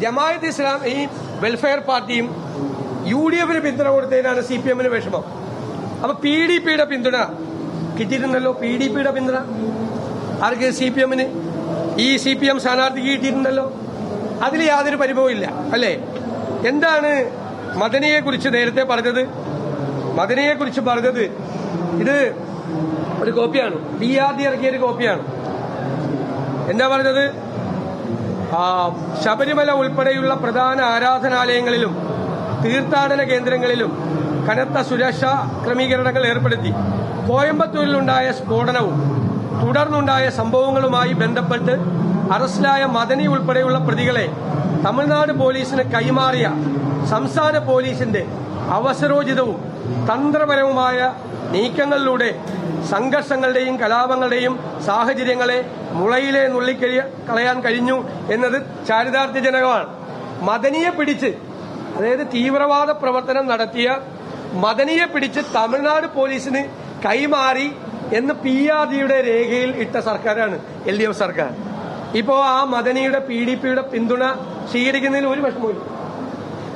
ജമാഅത്ത് ഇസ്ലാം ഈ വെൽഫെയർ പാർട്ടിയും UDF പിന്തുണ കൊടുത്തതിനാണ് CPM വിഷമം. അപ്പൊ PDPയുടെ പിന്തുണ കിട്ടിയിട്ടുണ്ടല്ലോ. PDPയുടെ പിന്തുണ ആർക്ക്? CPM. ഈ CPM സ്ഥാനാർത്ഥിക്ക് കിട്ടിയിട്ടുണ്ടല്ലോ. അതിൽ യാതൊരു പരിഭവവും ഇല്ല അല്ലേ? എന്താണ് മദനിയെ കുറിച്ച് നേരത്തെ പറഞ്ഞത്? മദനിയെ കുറിച്ച് പറഞ്ഞത് ഇത് ഒരു കോപ്പിയാണ്, PRD ഇറക്കിയ ഒരു കോപ്പിയാണ്. എന്താ പറഞ്ഞത്? ശബരിമല ഉൾപ്പെടെയുള്ള പ്രധാന ആരാധനാലയങ്ങളിലും തീർത്ഥാടന കേന്ദ്രങ്ങളിലും കനത്ത സുരക്ഷാ ക്രമീകരണങ്ങൾ ഏർപ്പെടുത്തി. കോയമ്പത്തൂരിലുണ്ടായ സ്ഫോടനവും തുടർന്നുണ്ടായ സംഭവങ്ങളുമായി ബന്ധപ്പെട്ട് അറസ്റ്റിലായ മദനി ഉൾപ്പെടെയുള്ള പ്രതികളെ തമിഴ്നാട് പോലീസിന് കൈമാറിയ സംസ്ഥാന പോലീസിന്റെ അവസരോചിതവും തന്ത്രപരവുമായ നീക്കങ്ങളിലൂടെ സംഘർഷങ്ങളുടെയും കലാപങ്ങളുടെയും സാഹചര്യങ്ങളെ മുളയിലെ നുള്ളിക്കളയാൻ കഴിഞ്ഞു എന്നത് ചാരിതാർത്ഥ്യജനകമാണ്. മദനിയെ പിടിച്ച്, അതായത് തീവ്രവാദ പ്രവർത്തനം നടത്തിയ മദനിയെ പിടിച്ച് തമിഴ്നാട് പോലീസിന് കൈമാറി എന്ന് PRDയുടെ രേഖയിൽ ഇട്ട സർക്കാരാണ് LDF സർക്കാർ. ഇപ്പോ ആ മദനിയുടെ PDPയുടെ പിന്തുണ സ്വീകരിക്കുന്നതിൽ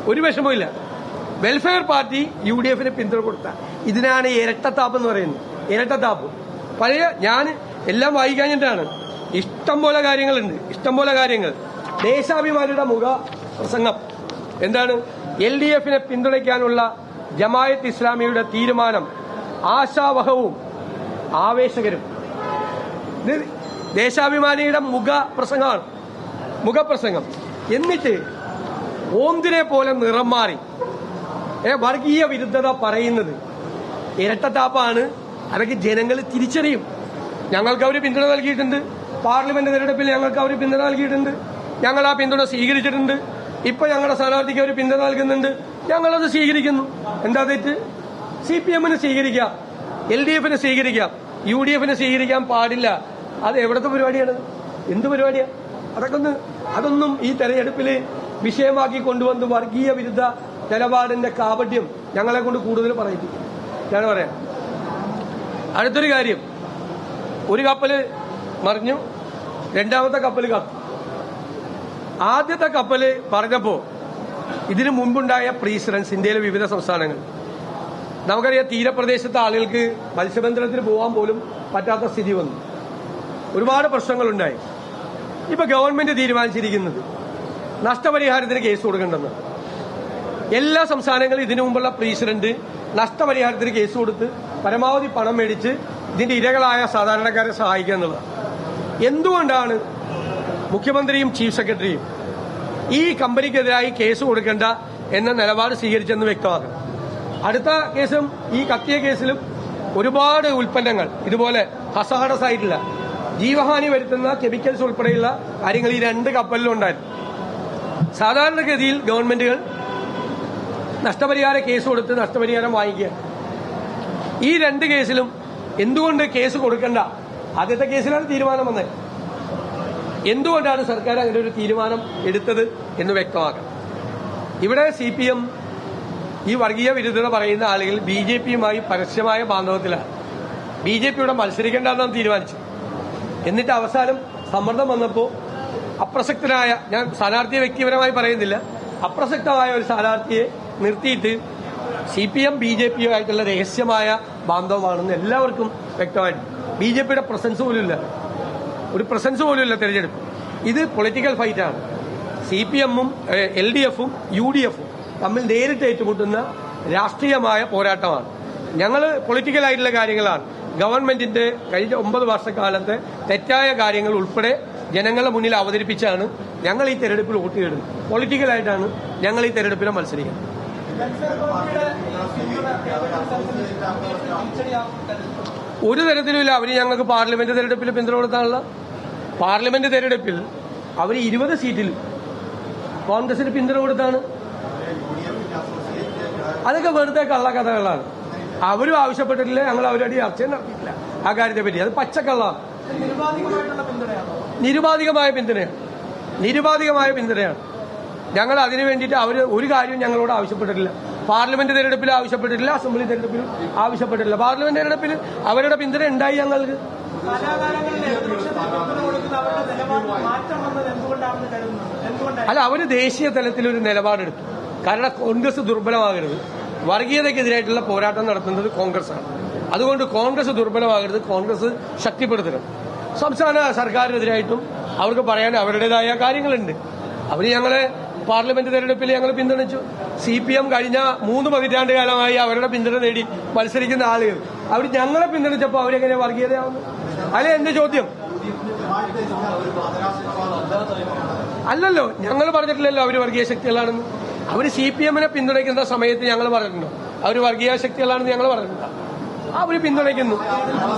ഒരു വിഷമവുമില്ല. വെൽഫെയർ പാർട്ടി UDFന് പിന്തുണ കൊടുത്ത ഇതിനാണ് ഇരട്ടത്താപ്പ് എന്ന് പറയുന്നത്. ഇരട്ടത്താപ്പ് പഴയ ഞാൻ എല്ലാം വായിക്കാഞ്ഞിട്ടാണ്. ഇഷ്ടംപോലെ കാര്യങ്ങളുണ്ട്, ഇഷ്ടംപോലെ കാര്യങ്ങൾ. ദേശാഭിമാനിയുടെ മുഖ പ്രസംഗം എന്താണ്? LDFനെ പിന്തുണയ്ക്കാനുള്ള ജമാഅത്ത് ഇസ്ലാമിയുടെ തീരുമാനം ആശാവഹവും ആവേശകരും. ഇത് ദേശാഭിമാനിയുടെ മുഖപ്രസംഗം. എന്നിട്ട് ഓന്തിനെ പോലെ നിറം മാറി വർഗീയ വിരുദ്ധത പറയുന്നത് ഇരട്ടത്താപ്പാണ്. അതൊക്കെ ജനങ്ങൾ തിരിച്ചറിയും. ഞങ്ങൾക്ക് അവർ പിന്തുണ നൽകിയിട്ടുണ്ട്. പാർലമെന്റ് തെരഞ്ഞെടുപ്പിൽ ഞങ്ങൾക്ക് അവർ പിന്തുണ നൽകിയിട്ടുണ്ട്. ഞങ്ങൾ ആ പിന്തുണ സ്വീകരിച്ചിട്ടുണ്ട്. ഇപ്പൊ ഞങ്ങളുടെ സ്ഥാനാർത്ഥിക്ക് അവർ പിന്തുണ നൽകുന്നുണ്ട്. ഞങ്ങളത് സ്വീകരിക്കുന്നു. എന്താ തെറ്റ്? CPMന് സ്വീകരിക്കാം, LDFന് സ്വീകരിക്കാം, UDFന് സ്വീകരിക്കാൻ പാടില്ല. അത് എവിടത്തെ പരിപാടിയാണ്? എന്ത് പരിപാടിയാണ് അതൊന്നും ഈ തെരഞ്ഞെടുപ്പിൽ വിഷയമാക്കി കൊണ്ടുവന്ന് വർഗീയ വിരുദ്ധ നിലപാടിന്റെ കാപട്യം ഞങ്ങളെ കൊണ്ട് കൂടുതൽ പറയിപ്പിക്കും. ഞാൻ പറയാം. അടുത്തൊരു കാര്യം, ഒരു കപ്പല് മറിഞ്ഞു, രണ്ടാമത്തെ കപ്പല് കത്തു. ആദ്യത്തെ കപ്പല് പറഞ്ഞപ്പോ ഇതിനു മുൻപുണ്ടായ പ്രീസിഡൻസ് ഇന്ത്യയിലെ വിവിധ സംസ്ഥാനങ്ങൾ, നമുക്കറിയാം, തീരപ്രദേശത്തെ ആളുകൾക്ക് മത്സ്യബന്ധനത്തിന് പോകാൻ പോലും പറ്റാത്ത സ്ഥിതി വന്നു. ഒരുപാട് പ്രശ്നങ്ങളുണ്ടായി. ഇപ്പൊ ഗവൺമെന്റ് തീരുമാനിച്ചിരിക്കുന്നത് നഷ്ടപരിഹാരത്തിന് കേസ് കൊടുക്കേണ്ടെന്ന്. എല്ലാ സംസ്ഥാനങ്ങളും ഇതിനു മുമ്പുള്ള പ്രസിഡന്റ് നഷ്ടപരിഹാരത്തിന് കേസ് കൊടുത്ത് പരമാവധി പണം മേടിച്ച് ഇതിന്റെ ഇരകളായ സാധാരണക്കാരെ സഹായിക്കുക എന്നുള്ളതാണ്. എന്തുകൊണ്ടാണ് മുഖ്യമന്ത്രിയും ചീഫ് സെക്രട്ടറിയും ഈ കമ്പനിക്കെതിരായി കേസ് കൊടുക്കേണ്ട എന്ന നിലപാട് സ്വീകരിച്ചെന്ന് വ്യക്തമാക്കണം. അടുത്ത കേസും ഈ കത്തിയ കേസിലും ഒരുപാട് ഉൽപ്പന്നങ്ങൾ ഇതുപോലെ ഹസാഡസ് ആയിട്ടുള്ള ജീവഹാനി വരുത്തുന്ന കെമിക്കൽസ് ഉൾപ്പെടെയുള്ള കാര്യങ്ങൾ ഈ രണ്ട് കപ്പലിലും ഉണ്ടായിരുന്നു. സാധാരണഗതിയിൽ ഗവൺമെന്റുകൾ നഷ്ടപരിഹാര കേസ് കൊടുത്ത് നഷ്ടപരിഹാരം വാങ്ങിക്കുക. ഈ രണ്ട് കേസിലും എന്തുകൊണ്ട് കേസ് കൊടുക്കണ്ട? ആദ്യത്തെ കേസിലാണ് തീരുമാനം വന്നത്. എന്തുകൊണ്ടാണ് സർക്കാർ അങ്ങനെ ഒരു തീരുമാനം എടുത്തത് എന്ന് വ്യക്തമാക്കണം. ഇവിടെ CPM ഈ വർഗീയ വിരുദ്ധത പറയുന്ന ആളുകൾ BJPയുമായി പരസ്യമായ ബാന്ധവത്തിലാണ്. BJPയുടെ മത്സരിക്കേണ്ടെന്നാണ് തീരുമാനിച്ചു. എന്നിട്ട് അവസാനം സമ്മർദ്ദം വന്നപ്പോൾ അപ്രസക്തനായ, ഞാൻ സ്ഥാനാർത്ഥിയെ വ്യക്തിപരമായി പറയുന്നില്ല, അപ്രസക്തമായ ഒരു സ്ഥാനാർത്ഥിയെ നിർത്തിയിട്ട് CPM BJPയുമായിട്ടുള്ള രഹസ്യമായ ബാന്ധവമാണെന്ന് എല്ലാവർക്കും വ്യക്തമായിട്ട്. BJPയുടെ പ്രസൻസ് പോലും ഇല്ല തെരഞ്ഞെടുപ്പ്. ഇത് പൊളിറ്റിക്കൽ ഫൈറ്റാണ്. CPMഉം LDFും UDFും തമ്മിൽ നേരിട്ട് ഏറ്റുമുട്ടുന്ന രാഷ്ട്രീയമായ പോരാട്ടമാണ്. ഞങ്ങൾ പൊളിറ്റിക്കലായിട്ടുള്ള കാര്യങ്ങളാണ് ഗവൺമെന്റിന്റെ കഴിഞ്ഞ 9 വർഷക്കാലത്തെ തെറ്റായ കാര്യങ്ങൾ ഉൾപ്പെടെ ജനങ്ങളുടെ മുന്നിൽ അവതരിപ്പിച്ചാണ് ഞങ്ങൾ ഈ തെരഞ്ഞെടുപ്പിൽ വോട്ട് ചെയ്യുന്നത്. പൊളിറ്റിക്കലായിട്ടാണ് ഞങ്ങൾ ഈ തെരഞ്ഞെടുപ്പിനെ മത്സരിക്കുന്നത്. ഒരു തരത്തിലുമില്ല. അവർ ഞങ്ങൾക്ക് പാർലമെന്റ് തെരഞ്ഞെടുപ്പിൽ പിന്തുണ കൊടുത്താണല്ലോ. പാർലമെന്റ് തെരഞ്ഞെടുപ്പിൽ അവർ 20 സീറ്റിൽ കോൺഗ്രസിന് പിന്തുണ കൊടുത്താണ്. അതൊക്കെ വെറുതെ കള്ളക്കഥകളാണ്. അവരും ആവശ്യപ്പെട്ടിട്ടില്ല, ഞങ്ങൾ അവരുടെ ചർച്ച നടത്തിയിട്ടില്ല ആ കാര്യത്തെ പറ്റി. അത് പച്ചക്കള്ളാണ്. നിരുപാധികമായ പിന്തുണയാണ്. ഞങ്ങൾ അതിനു വേണ്ടിയിട്ട് അവർ ഒരു കാര്യവും ഞങ്ങളോട് ആവശ്യപ്പെട്ടിട്ടില്ല. പാർലമെന്റ് തെരഞ്ഞെടുപ്പിൽ ആവശ്യപ്പെട്ടിട്ടില്ല, അസംബ്ലി തെരഞ്ഞെടുപ്പിൽ ആവശ്യപ്പെട്ടിട്ടില്ല. പാർലമെന്റ് തെരഞ്ഞെടുപ്പിൽ അവരുടെ പിന്തുണ ഉണ്ടായി ഞങ്ങൾക്ക്. അല്ല, അവര് ദേശീയ തലത്തിലൊരു നിലപാടെടുത്തു. കാരണം കോൺഗ്രസ് ദുർബലമാകരുത്, വർഗീയതയ്ക്കെതിരായിട്ടുള്ള പോരാട്ടം നടത്തുന്നത് കോൺഗ്രസ് ആണ്. അതുകൊണ്ട് കോൺഗ്രസ് ദുർബലമാകരുത്, കോൺഗ്രസ് ശക്തിപ്പെടുത്തണം. സംസ്ഥാന സർക്കാരിനെതിരായിട്ടും അവർക്ക് പറയാൻ അവരുടേതായ കാര്യങ്ങളുണ്ട്. അവര് ഞങ്ങളെ പാർലമെന്റ് തെരഞ്ഞെടുപ്പിൽ ഞങ്ങൾ പിന്തുണച്ചു. CPM കഴിഞ്ഞ 3 പതിറ്റാണ്ട് കാലമായി അവരുടെ പിന്തുണ നേടി മത്സരിക്കുന്ന ആളുകൾ അവർ ഞങ്ങളെ പിന്തുണച്ചപ്പോൾ അവരെങ്ങനെ വർഗീയതയാവുന്നു? അല്ലെ എന്റെ ചോദ്യം. അല്ലല്ലോ, ഞങ്ങൾ പറഞ്ഞിട്ടില്ലല്ലോ അവർ വർഗീയ ശക്തികളാണെന്ന്. അവർ CPM-നെ പിന്തുണയ്ക്കുന്ന സമയത്ത് ഞങ്ങൾ പറഞ്ഞിട്ടുണ്ടോ അവർ വർഗീയ ശക്തികളാണെന്ന്? ഞങ്ങൾ പറഞ്ഞിട്ടുണ്ടോ? അവർ പിന്തുണയ്ക്കുന്നു.